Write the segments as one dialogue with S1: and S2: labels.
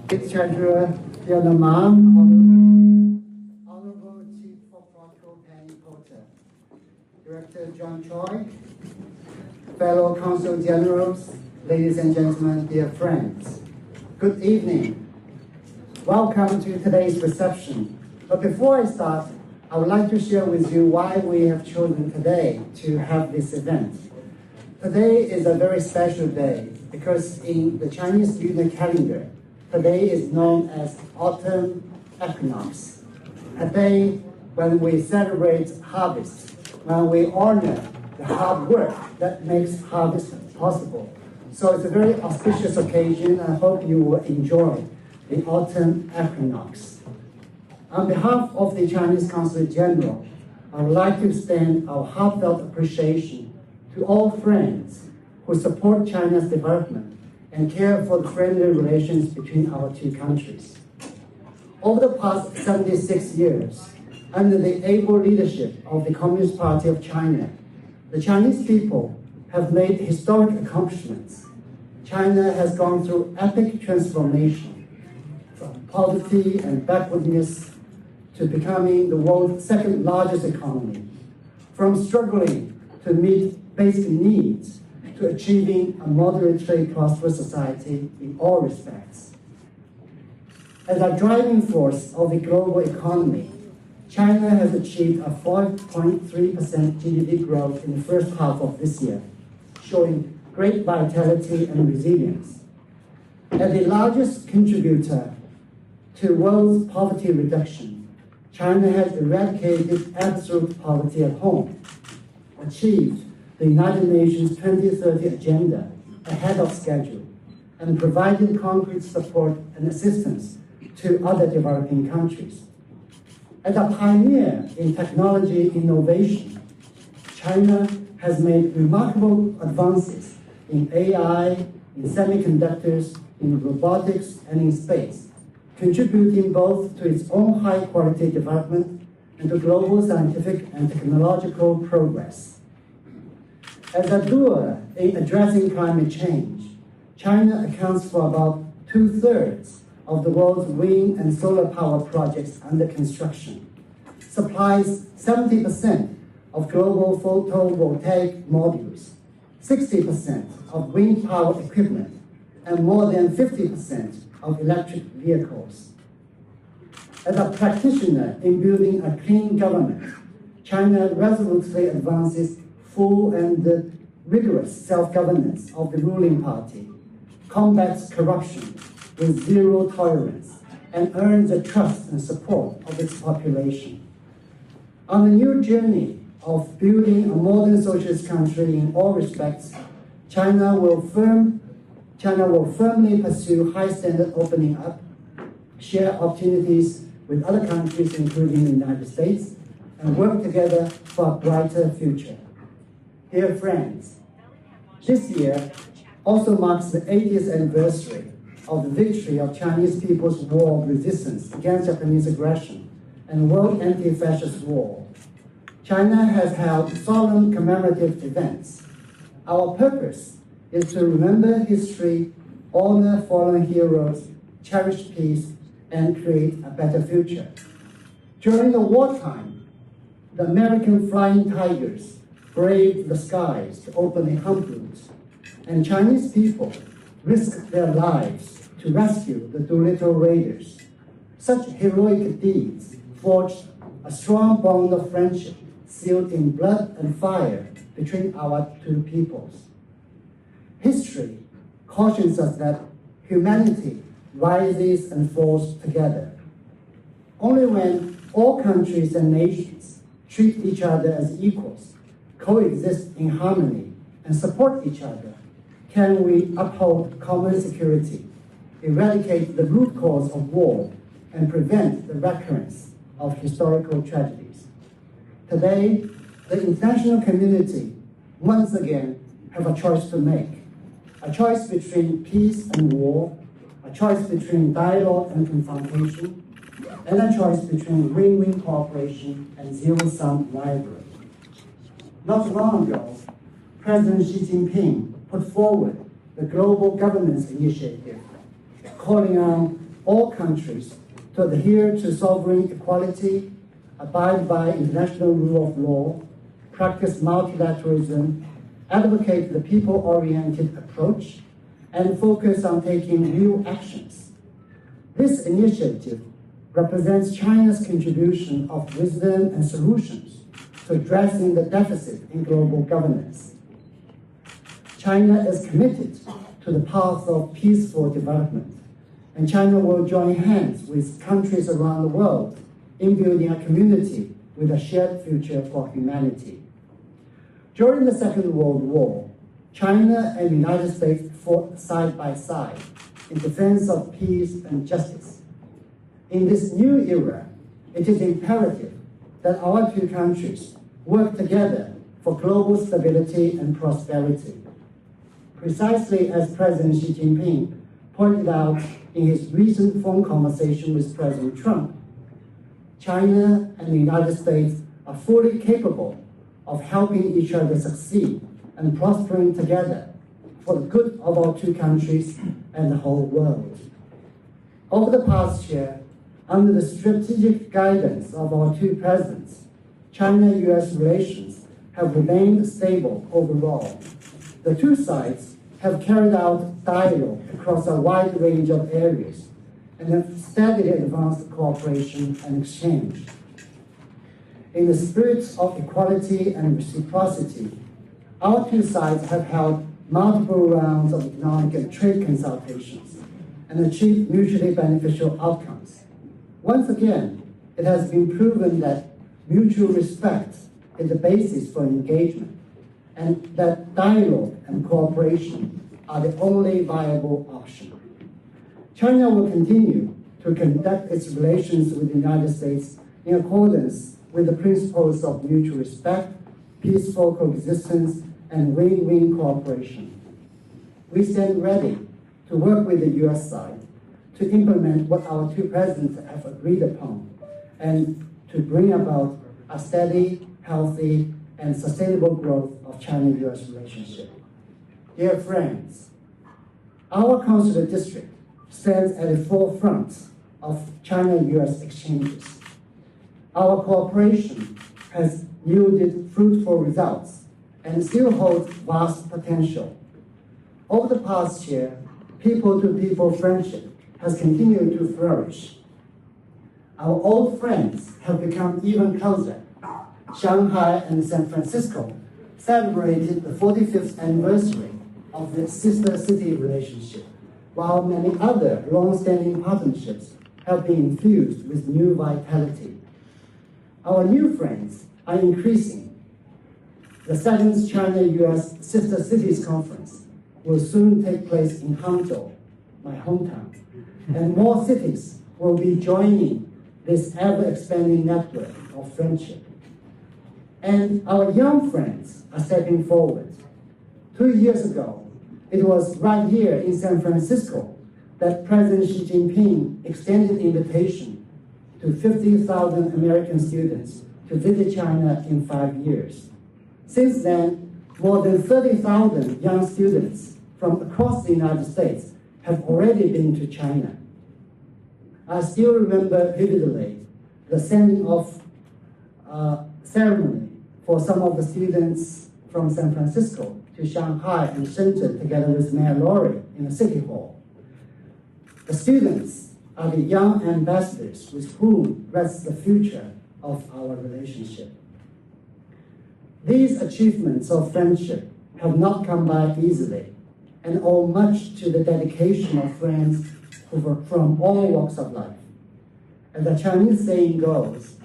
S1: Vice Treasurer Fiona, Honorable Chief of Protocol Coulter, Director John Choi, fellow Consul Generals, ladies and gentlemen, dear friends, good evening. Welcome to today's reception. But before I start, I would like to share with you why we have chosen today to have this event. Today is a very special day because in the Chinese lunar calendar, today is known as autumn equinox, a day when we celebrate harvest, when we honor the hard work that makes harvest possible. So it's a very auspicious occasion. I hope you will enjoy the autumn equinox. On behalf of the Chinese Consulate General, I would like to extend our heartfelt appreciation to all friends who support China's development and care for the friendly relations between our two countries. Over the past 76 years, under the able leadership of the Communist Party of China, the Chinese people have made historic accomplishments. China has gone through epic transformation, from poverty and backwardness to becoming the world's second largest economy, from struggling to meet basic needs to achieving a moderately prosperous society in all respects. As a driving force of the global economy, China has achieved a 5.3% GDP growth in the first half of this year, showing great vitality and resilience. As the largest contributor to world's poverty reduction, China has eradicated absolute poverty at home, achieved the United Nations 2030 agenda ahead of schedule, and provided concrete support and assistance to other developing countries. As a pioneer in technology innovation, China has made remarkable advances in AI, in semiconductors, in robotics, and in space, contributing both to its own high-quality development and to global scientific and technological progress. As a doer in addressing climate change, China accounts for about 2/3 of the world's wind and solar power projects under construction, supplies 70% of global photovoltaic modules, 60% of wind power equipment, and more than 50% of electric vehicles. As a practitioner in building a clean government, China resolutely advances full and rigorous self-governance of the ruling party, combats corruption with zero tolerance, and earns the trust and support of its population. On the new journey of building a modern socialist country in all respects, China will firmly pursue high-standard opening up, share opportunities with other countries, including the United States, and work together for a brighter future. Dear friends, this year also marks the 80th anniversary of the victory of Chinese people's war of resistance against Japanese aggression and World Anti-Fascist War. China has held solemn commemorative events. Our purpose is to remember history, honor fallen heroes, cherish peace, and create a better future. During the wartime, the American Flying Tigers braved the skies to open the hump route, and Chinese people risked their lives to rescue the Doolittle Raiders. Such heroic deeds forged a strong bond of friendship sealed in blood and fire between our two peoples. History cautions us that humanity rises and falls together. Only when all countries and nations treat each other as equals, coexist in harmony, and support each other, can we uphold common security, eradicate the root cause of war, and prevent the recurrence of historical tragedies. Today, the international community once again have a choice to make. A choice between peace and war, a choice between dialogue and confrontation, and a choice between win-win cooperation and zero-sum rivalry. Not long ago, President Xi Jinping put forward the Global Governance Initiative, calling on all countries to adhere to sovereign equality, abide by international rule of law, practice multilateralism, advocate the people-oriented approach, and focus on taking real actions. This initiative represents China's contribution of wisdom and solutions to addressing the deficit in global governance. China is committed to the path of peaceful development, and China will join hands with countries around the world in building a community with a shared future for humanity. During the Second World War, China and the United States fought side by side in defense of peace and justice. In this new era, it is imperative that our two countries work together for global stability and prosperity. Precisely as President Xi Jinping pointed out in his recent phone conversation with President Trump, China and the United States are fully capable of helping each other succeed and prospering together for the good of our two countries and the whole world. Over the past year, under the strategic guidance of our two presidents, China-US relations have remained stable overall. The two sides have carried out dialogue across a wide range of areas and have steadily advanced cooperation and exchange. In the spirit of equality and reciprocity, our two sides have held multiple rounds of economic and trade consultations and achieved mutually beneficial outcomes. Once again, it has been proven that mutual respect is the basis for engagement, and that dialogue and cooperation are the only viable option. China will continue to conduct its relations with the United States in accordance with the principles of mutual respect, peaceful coexistence, and win-win cooperation. We stand ready to work with the US side to implement what our two presidents have agreed upon and to bring about a steady, healthy, and sustainable growth of China-US relationship. Dear friends, our consular district stands at the forefront of China-US exchanges. Our cooperation has yielded fruitful results and still holds vast potential. Over the past year, people-to-people friendship has continued to flourish. Our old friends have become even closer. Shanghai and San Francisco celebrated the 45th anniversary of the sister city relationship, while many other long-standing partnerships have been infused with new vitality. Our new friends are increasing. The 7th China-US Sister Cities Conference will soon take place in Hangzhou, my hometown, and more cities will be joining this ever-expanding network of friendship. And our young friends are stepping forward. 2 years ago, it was right here in San Francisco that President Xi Jinping extended the invitation to 50,000 American students to visit China in 5 years. Since then, more than 30,000 young students from across the United States have already been to China. I still remember vividly the sending off ceremony for some of the students from San Francisco to Shanghai and Shenzhen together with Mayor Lori in the City Hall. The students are the young ambassadors with whom rests the future of our relationship. These achievements of friendship have not come by easily and owe much to the dedication of friends from all walks of life. As the Chinese saying goes,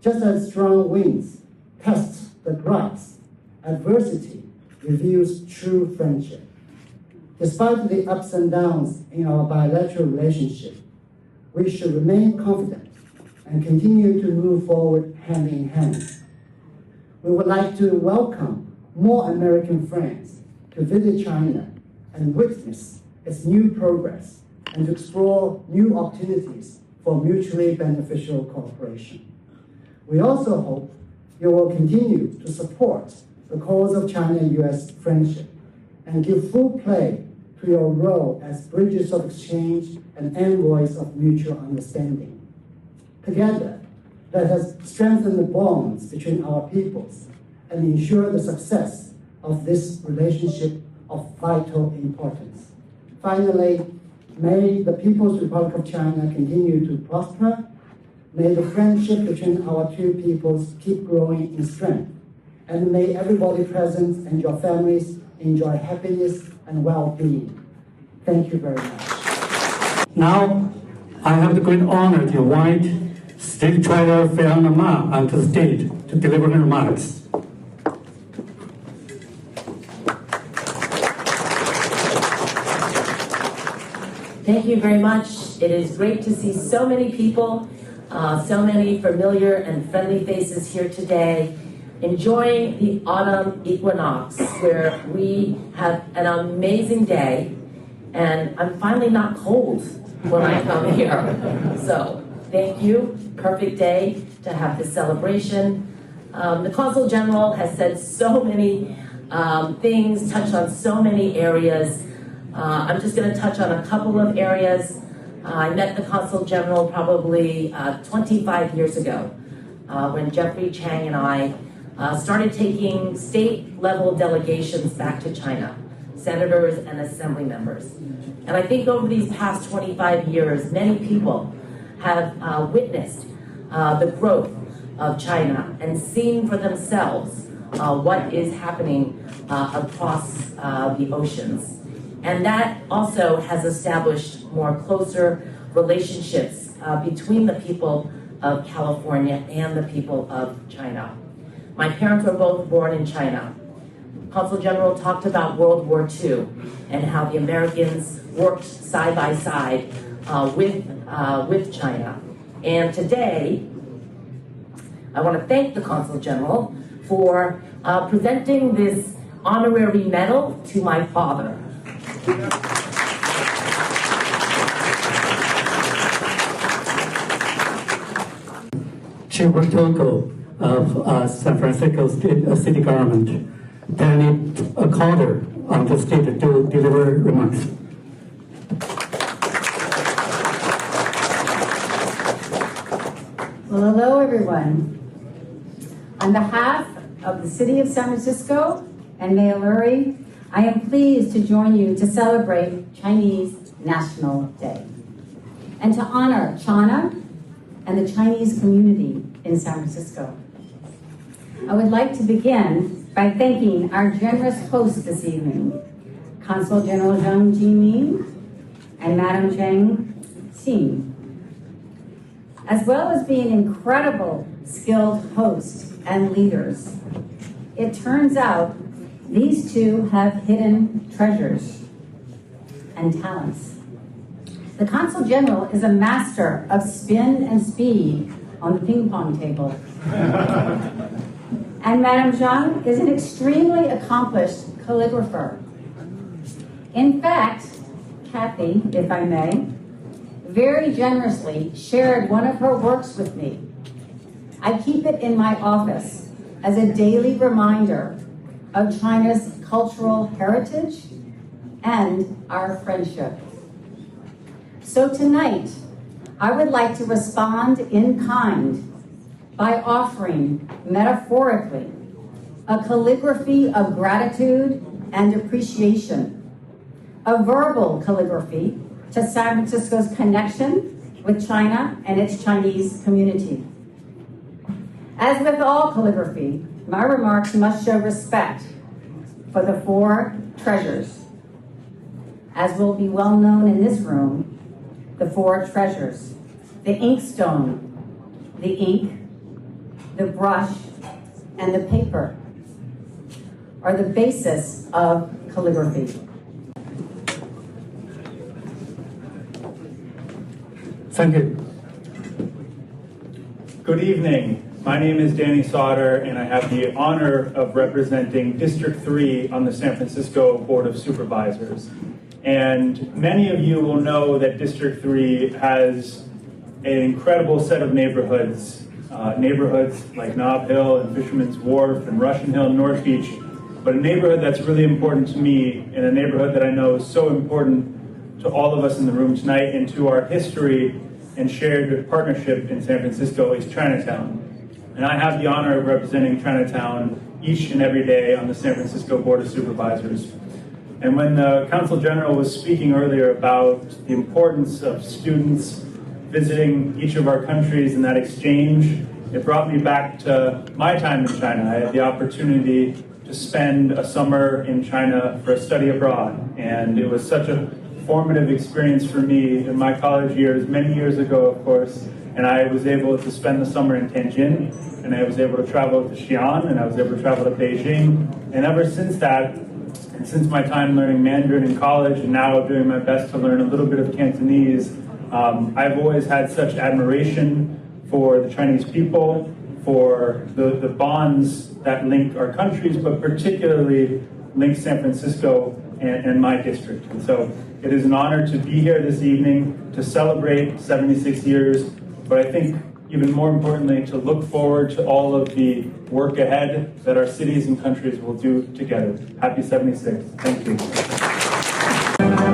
S1: just as strong winds test the grass, adversity reveals true friendship. Despite the ups and downs in our bilateral relationship, we should remain confident and continue to move forward hand in hand. We would like to welcome more American friends to visit China and witness its new progress and to explore new opportunities for mutually beneficial cooperation. We also hope you will continue to support the cause of China-US friendship and give full play to your role as bridges of exchange and envoys of mutual understanding. Together, let us strengthen the bonds between our peoples and ensure the success of this relationship of vital importance. Finally, may the People's Republic of China continue to prosper. May the friendship between our two peoples keep growing in strength. And may everybody present and your families enjoy happiness and well-being. Thank you very much.
S2: Now, I have the great honor to invite State Treasurer Fiona onto the stage to deliver her remarks.
S3: Thank you very much. It is great to see so many people, so many familiar and friendly faces here today, enjoying the autumn equinox, where we have an amazing day, and I'm finally not cold when I come here. So, thank you. Perfect day to have this celebration. The Consul General has said so many things, touched on so many areas. I'm just going to touch on a couple of areas. I met the Consul General probably 25 years ago when Jeffrey Chang and I started taking state-level delegations back to China, senators and assembly members. And I think over these past 25 years, many people have witnessed the growth of China and seen for themselves what is happening across the oceans. And that also has established more closer relationships between the people of California and the people of China. My parents were both born in China. Consul General talked about World War II and how the Americans worked side by side with China. And today, I want to thank the Consul General for presenting this honorary medal to my father.
S2: Chief Protocol of San Francisco City Government, Danny Coulter, on the stage to deliver remarks.
S4: Well, hello, everyone. On behalf of the City of San Francisco and Mayor Lurie, I am pleased to join you to celebrate Chinese National Day and to honor China and the Chinese community in San Francisco. I would like to begin by thanking our generous hosts this evening, Consul General Zhang Jianmin and Madam Zhang Xin, as well as being incredible, skilled hosts and leaders. It turns out these two have hidden treasures and talents. The Consul General is a master of spin and speed on the ping pong table. And Madame Zhang is an extremely accomplished calligrapher. In fact, Kathy, if I may, very generously shared one of her works with me. I keep it in my office as a daily reminder of China's cultural heritage and our friendship. So tonight, I would like to respond in kind by offering, metaphorically, a calligraphy of gratitude and appreciation, a verbal calligraphy to San Francisco's connection with China and its Chinese community. As with all calligraphy, my remarks must show respect for the four treasures. As will be well known in this room, the four treasures: the inkstone, the ink, the brush, and the paper are the basis of calligraphy.
S2: Thank you.
S5: Good evening. My name is Danny Sauter, and I have the honor of representing District 3 on the San Francisco Board of Supervisors. And many of you will know that District 3 has an incredible set of neighborhoods like Nob Hill and Fisherman's Wharf and Russian Hill and North Beach. but a neighborhood that's really important to me, and a neighborhood that I know is so important to all of us in the room tonight and to our history and shared partnership in San Francisco, is Chinatown. And I have the honor of representing Chinatown each and every day on the San Francisco Board of Supervisors. And when the Consul General was speaking earlier about the importance of students visiting each of our countries in that exchange, it brought me back to my time in China. I had the opportunity to spend a summer in China for a study abroad, and it was such a formative experience for me in my college years, many years ago, of course. And I was able to spend the summer in Tianjin, and I was able to travel to Xi'an, and I was able to travel to Beijing. And ever since that, and since my time learning Mandarin in college, and now doing my best to learn a little bit of Cantonese, I've always had such admiration for the Chinese people, for the bonds that link our countries, but particularly link San Francisco and my district. And so it is an honor to be here this evening to celebrate 76 years, but I think even more importantly, to look forward to all of the work ahead that our cities and countries will do together. Happy 76. Thank you.